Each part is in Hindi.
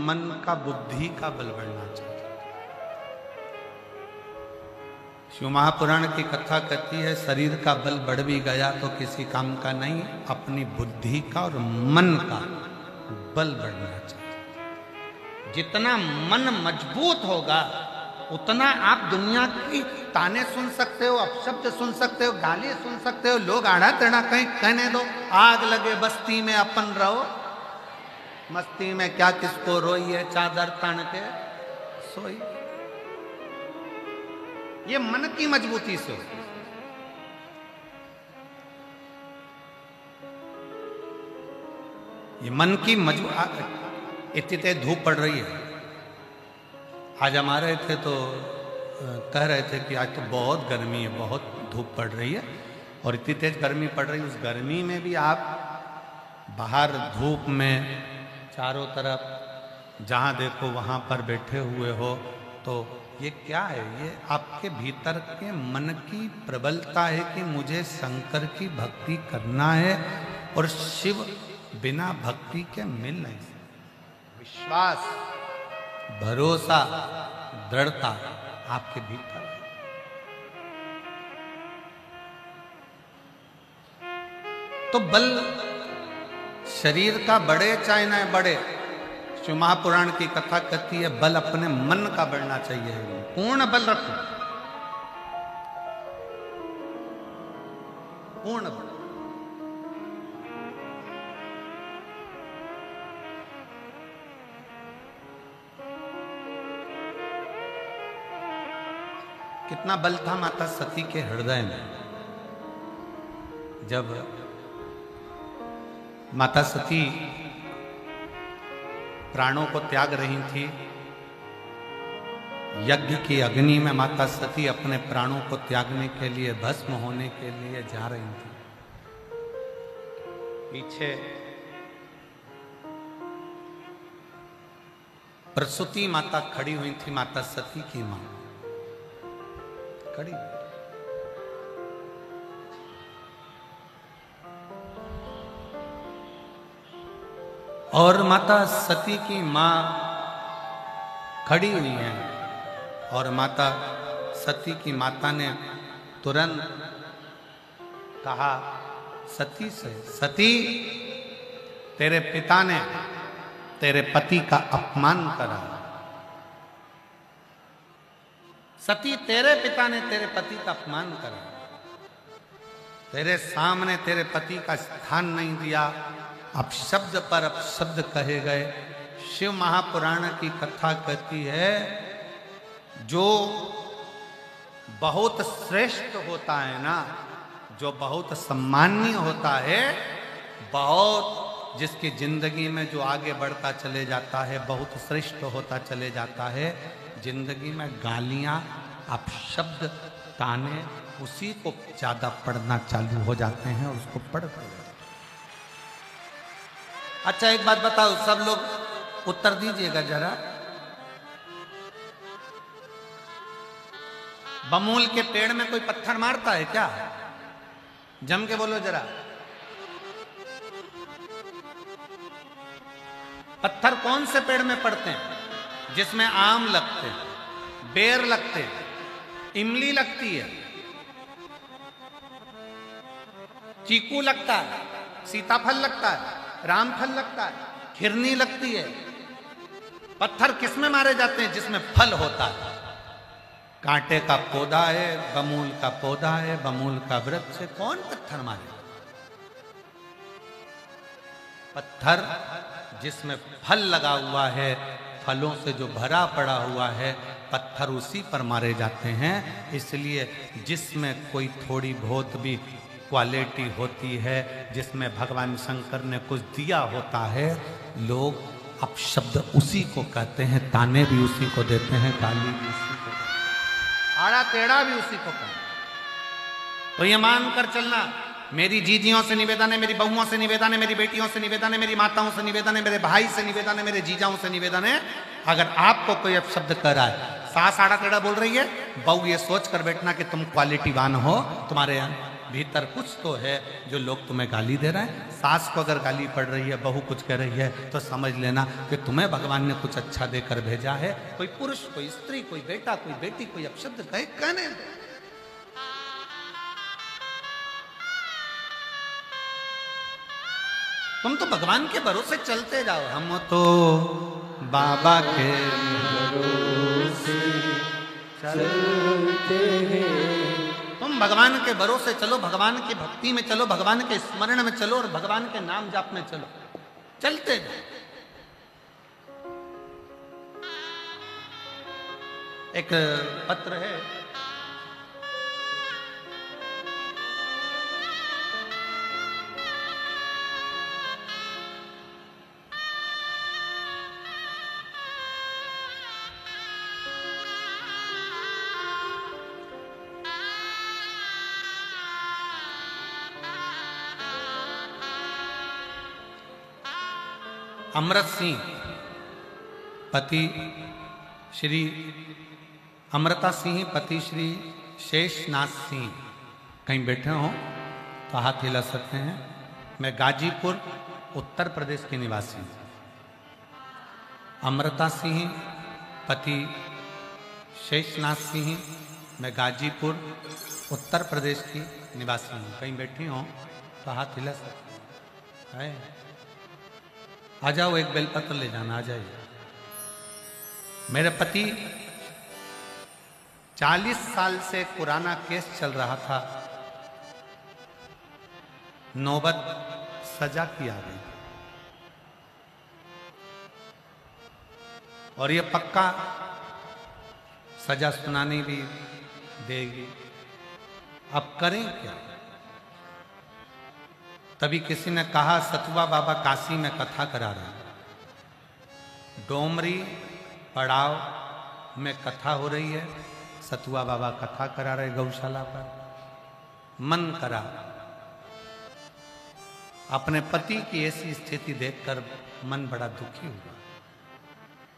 मन का बुद्धि का बल बढ़ना चाहिए। शिव महापुराण की कथा कहती है शरीर का बल बढ़ भी गया तो किसी काम का नहीं, अपनी बुद्धि का और मन का बल बढ़ना चाहिए। जितना मन मजबूत होगा उतना आप दुनिया की ताने सुन सकते हो, अपशब्द सुन सकते हो, गाली सुन सकते हो, लोग आड़ा टेढ़ा कहीं कहने दो, आग लगे बस्ती में अपन रहो, मस्ती में क्या किसको रोई है, चादर तान के सोई। ये मन की मजबूती से। ये मन की मजबूत। इतनी तेज धूप पड़ रही है। आज हम आ रहे थे तो कह रहे थे कि आज तो बहुत गर्मी है, बहुत धूप पड़ रही है और इतनी तेज गर्मी पड़ रही है। उस गर्मी में भी आप बाहर धूप में चारों तरफ जहाँ देखो वहाँ पर बैठे हुए हो, तो ये क्या है? ये आपके भीतर के मन की प्रबलता है कि मुझे शंकर की भक्ति करना है और शिव बिना भक्ति के मिल नहीं सकते। विश्वास, भरोसा, दृढ़ता आपके भीतर है। तो बल शरीर का बढ़े चाहे न बढ़े, शिव महापुराण की कथा कहती है बल अपने मन का बढ़ना चाहिए। पूर्ण बल रखो, पूर्ण बल। कितना बल था माता सती के हृदय में। जब माता सती प्राणों को त्याग रही थी, यज्ञ की अग्नि में माता सती अपने प्राणों को त्यागने के लिए, भस्म होने के लिए जा रही थी। पीछे प्रसूति माता खड़ी हुई थी, माता सती की मां खड़ी। और माता सती की मां खड़ी हुई है और माता सती की माता ने तुरंत कहा सती से, सती तेरे पिता ने तेरे पति का अपमान करा। सती तेरे पिता ने तेरे पति का अपमान करा, तेरे सामने तेरे पति का स्थान नहीं दिया, अपशब्द पर अपशब्द कहे गए। शिव महापुराण की कथा कहती है जो बहुत श्रेष्ठ होता है ना, जो बहुत सम्माननीय होता है, बहुत जिसकी जिंदगी में जो आगे बढ़ता चले जाता है, बहुत श्रेष्ठ होता चले जाता है, जिंदगी में गालियां, अपशब्द, ताने उसी को ज्यादा पढ़ना चालू हो जाते हैं, उसको पढ़ते हैं। अच्छा एक बात बताओ, सब लोग उत्तर दीजिएगा जरा। बमूल के पेड़ में कोई पत्थर मारता है क्या? जम के बोलो जरा। पत्थर कौन से पेड़ में पड़ते हैं? जिसमें आम लगते हैं, बेर लगते हैं, इमली लगती है, चीकू लगता है, सीताफल लगता है, रामफल लगता है, खिरनी लगती है। पत्थर किसमें मारे जाते हैं? जिसमें फल होता है। कांटे का पौधा है, बमूल का पौधा है, बमूल का वृक्ष है, कौन पत्थर मारे? पत्थर जिसमें फल लगा हुआ है, फलों से जो भरा पड़ा हुआ है, पत्थर उसी पर मारे जाते हैं। इसलिए जिसमें कोई थोड़ी बहुत भी क्वालिटी होती है, जिसमें भगवान शंकर ने कुछ दिया होता है, लोग अपशब्द उसी को कहते हैं, ताने भी उसी को देते हैं, गाली भी उसी को, आड़ा टेढ़ा भी उसी को कहते हैं। तो ये मान कर चलना, मेरी जीजियों से निवेदन है, मेरी बहुओं से निवेदन है, मेरी बेटियों से निवेदन है, मेरी माताओं से निवेदन है, मेरे भाई से निवेदन है, मेरे जीजाओं से निवेदन है, अगर आपको कोई अपशब्द कर रहा है, सास आड़ा टेढ़ा बोल रही है, बहू ये सोच कर बैठना कि तुम क्वालिटीवान हो, तुम्हारे भीतर कुछ तो है जो लोग तुम्हें गाली दे रहे हैं। सास को अगर गाली पड़ रही है, बहू कुछ कह रही है, तो समझ लेना कि तुम्हें भगवान ने कुछ अच्छा देकर भेजा है। कोई पुरुष, कोई स्त्री, कोई बेटा, कोई बेटी, कोई अपशब्द कहे, कहने दो। तुम तो भगवान के भरोसे चलते जाओ। हम तो बाबा के भरोसे चलते हैं। तुम भगवान के भरोसे चलो, भगवान की भक्ति में चलो, भगवान के स्मरण में चलो और भगवान के नाम जाप में चलो, चलते जाओ। एक पत्र है, अमृत सिंह पति श्री अमृता सिंह पति श्री शेषनाथ सिंह कहीं बैठे हो तो हाथ हिला सकते हैं। मैं गाजीपुर उत्तर प्रदेश के निवासी हूँ। अमृता सिंह पति शेषनाथ सिंह, मैं गाजीपुर उत्तर प्रदेश की निवासी हूँ। कहीं बैठी हो तो हाथ हिला सकते हैं। आ जाओ, एक बेलपत्र ले जाना, आ जाइए। मेरे पति 40 साल से पुराना केस चल रहा था, नौबत सजा की आ गई और ये पक्का सजा सुनानी भी देगी। अब करें क्या? तभी किसी ने कहा सतुआ बाबा काशी में कथा करा रहे हैं। डोमरी पड़ाव में कथा हो रही है, सतुआ बाबा कथा करा रहे गौशाला पर। मन करा, अपने पति की ऐसी स्थिति देखकर मन बड़ा दुखी हुआ।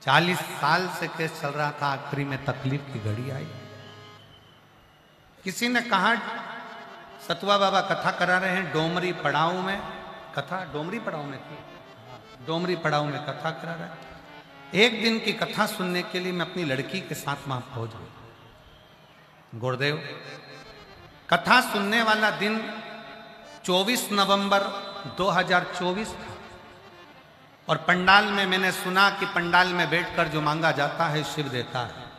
40 साल से केस चल रहा था, आखिरी में तकलीफ की घड़ी आई। किसी ने कहा सतुआ बाबा कथा करा रहे हैं डोमरी पड़ाव में कथा, डोमरी पड़ाव में थी, डोमरी पड़ाव में कथा करा रहे हैं। एक दिन की कथा सुनने के लिए मैं अपनी लड़की के साथ वहां पहुंच गया। गुरुदेव, कथा सुनने वाला दिन 24 नवंबर 2024 था और पंडाल में मैंने सुना कि पंडाल में बैठकर जो मांगा जाता है शिव देता है।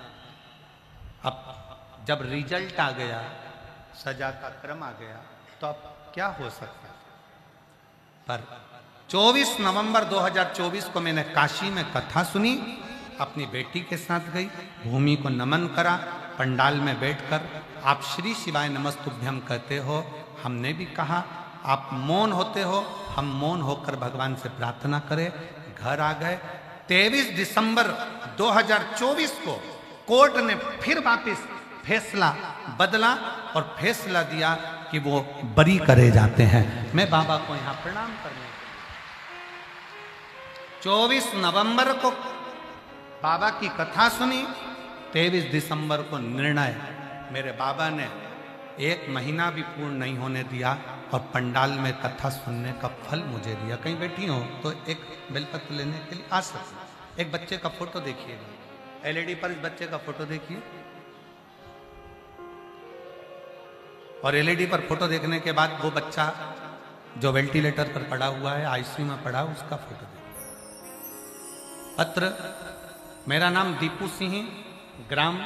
अब जब रिजल्ट आ गया, सजा का क्रम आ गया, तो अब क्या हो सकता है? पर 24 नवंबर 2024 को मैंने काशी में कथा सुनी, अपनी बेटी के साथ गई, भूमि को नमन करा, पंडाल में बैठकर आप श्री शिवाय नमस्तुभ्यम कहते हो। हमने भी कहा आप मौन होते हो, हम मौन होकर भगवान से प्रार्थना करें। घर आ गए। 23 दिसंबर 2024 को कोर्ट ने फिर वापिस फैसला बदला और फैसला दिया कि वो बरी करे जाते हैं। मैं बाबा को यहां प्रणाम करने 24 नवंबर को बाबा की कथा सुनी, 23 दिसंबर को निर्णय। मेरे बाबा ने 1 महीना भी पूर्ण नहीं होने दिया और पंडाल में कथा सुनने का फल मुझे दिया। कहीं बैठी हो तो एक बेलपत्र लेने के लिए आ सकते। एक बच्चे का फोटो देखिएगा, एलईडी पर इस बच्चे का फोटो देखिए और एलईडी पर फोटो देखने के बाद वो बच्चा जो वेंटिलेटर पर पड़ा हुआ है, आईसीयू में पड़ा, उसका फोटो देखिए। पत्र, मेरा नाम दीपू सिंह, ग्राम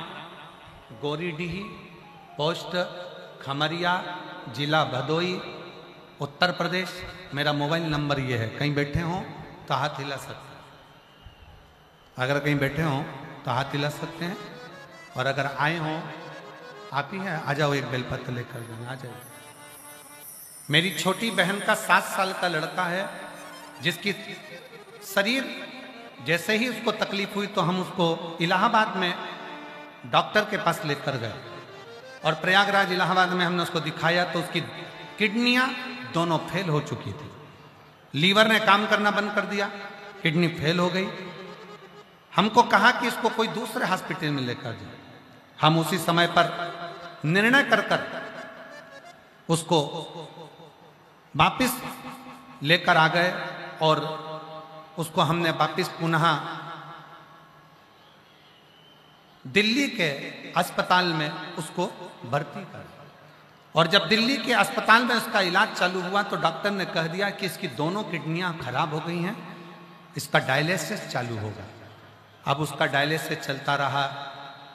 गोरीडीही, पोस्ट खमरिया, जिला भदोई, उत्तर प्रदेश। मेरा मोबाइल नंबर ये है। कहीं बैठे हो तो हाथ हिला सकते हैं। अगर कहीं बैठे हो तो हाथ हिला सकते हैं और अगर आए हो, आप ही हैं, आ जाओ, एक बेलपत्र लेकर जाना, आ जाओ। मेरी छोटी बहन का 7 साल का लड़का है जिसकी शरीर जैसे ही उसको तकलीफ हुई तो हम उसको इलाहाबाद में डॉक्टर के पास लेकर गए और प्रयागराज इलाहाबाद में हमने उसको दिखाया तो उसकी किडनियां दोनों फेल हो चुकी थी। लीवर ने काम करना बंद कर दिया, किडनी फेल हो गई। हमको कहा कि इसको कोई दूसरे हॉस्पिटल में लेकर जाए। हम उसी समय पर निर्णय कर उसको वापिस लेकर आ गए और उसको हमने वापिस पुनः दिल्ली के अस्पताल में उसको भर्ती कर। और जब दिल्ली के अस्पताल में उसका इलाज चालू हुआ तो डॉक्टर ने कह दिया कि इसकी दोनों किडनियां खराब हो गई हैं, इसका डायलिसिस चालू होगा। अब उसका डायलिसिस चलता रहा,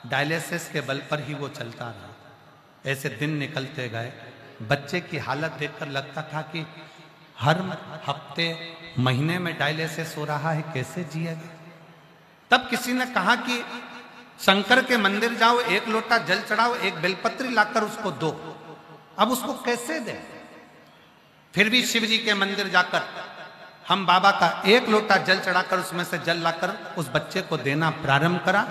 डायलिसिस के बल पर ही वो चलता रहा। ऐसे दिन निकलते गए। बच्चे की हालत देखकर लगता था कि हर हफ्ते महीने में डायलिसिस हो रहा है, कैसे जिएगा। तब किसी ने कहा कि शंकर के मंदिर जाओ, एक लोटा जल चढ़ाओ, एक बेलपत्री लाकर उसको दो। अब उसको कैसे दे। फिर भी शिव जी के मंदिर जाकर हम बाबा का एक लोटा जल चढ़ाकर उसमें से जल लाकर उस बच्चे को देना प्रारंभ करा।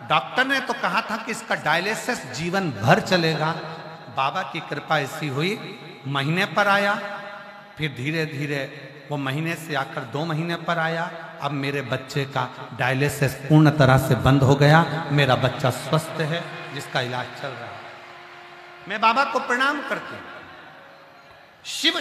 डॉक्टर ने तो कहा था कि इसका डायलिसिस जीवन भर चलेगा। बाबा की कृपा ऐसी हुई, महीने पर आया, फिर धीरे धीरे वो महीने से आकर 2 महीने पर आया। अब मेरे बच्चे का डायलिसिस पूर्ण तरह से बंद हो गया। मेरा बच्चा स्वस्थ है, जिसका इलाज चल रहा है। मैं बाबा को प्रणाम करती हूँ। शिव